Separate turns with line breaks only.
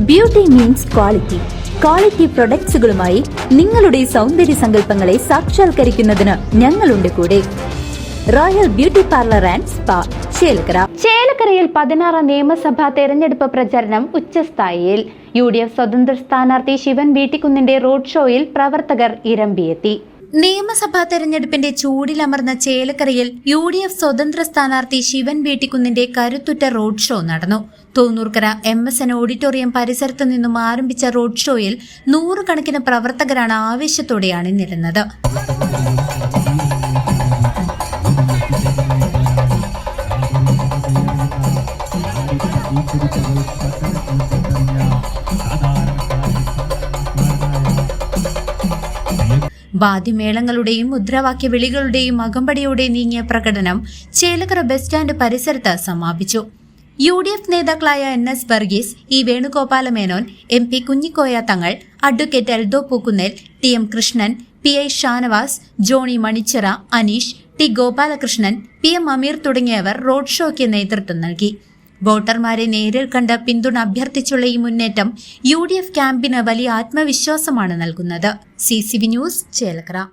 Beauty means quality. Quality പ്രൊഡക്ട്സുകളുമായി നിങ്ങളുടെ സൗന്ദര്യ സങ്കല്പങ്ങളെ സാക്ഷാത്കരിക്കുന്നതിന് ഞങ്ങളുണ്ട് കൂടെ. Royal beauty parlour and spa, Chelakkara. ചേലക്കരയിൽ 16 നിയമസഭാ തെരഞ്ഞെടുപ്പ് പ്രചരണം ഉച്ചസ്ഥായിയിൽ. UDF സ്വതന്ത്ര സ്ഥാനാർത്ഥി ശിവൻ വീട്ടിക്കുന്നിന്റെ റോഡ് ഷോയിൽ പ്രവർത്തകർ ഇരമ്പിയെത്തി. നിയമസഭാ തെരഞ്ഞെടുപ്പിന്റെ ചൂടിലമർന്ന ചേലക്കരയിൽ UDF സ്വതന്ത്ര സ്ഥാനാർത്ഥി ശിവൻ വീട്ടിക്കുന്നിന്റെ കരുത്തുറ്റ റോഡ് ഷോ നടന്നു. തോന്നൂർക്കര MSN ഓഡിറ്റോറിയം പരിസരത്തു നിന്നും ആരംഭിച്ച റോഡ് ഷോയിൽ 100 കണക്കിന് പ്രവർത്തകരാണ് ആവേശത്തോടെ അണിനിരന്നത്. വാദ്യമേളങ്ങളുടെയും മുദ്രാവാക്യ വിളികളുടെയും അകമ്പടിയോടെ നീങ്ങിയ പ്രകടനം ചേലക്കര ബസ് സ്റ്റാൻഡ് പരിസരത്ത് സമാപിച്ചു. UDF നേതാക്കളായ NS Varghese, E Venugopala Menon, MP Kunhikoya Thangal, advocate Eldho Pookkunnel, TM Krishnan, PI Shanavas, Johny Manichira, Aneesh, T Gopalakrishnan, PM Ameer തുടങ്ങിയവർ റോഡ് ഷോയ്ക്ക് നേതൃത്വം നൽകി. വോട്ടർമാരെ നേരിൽ കണ്ട് പിന്തുണ അഭ്യർത്ഥിച്ചുള്ള ഈ മുന്നേറ്റം UDF ക്യാമ്പിന് വലിയ ആത്മവിശ്വാസമാണ് നൽകുന്നത്. CCV news, Chelakkara.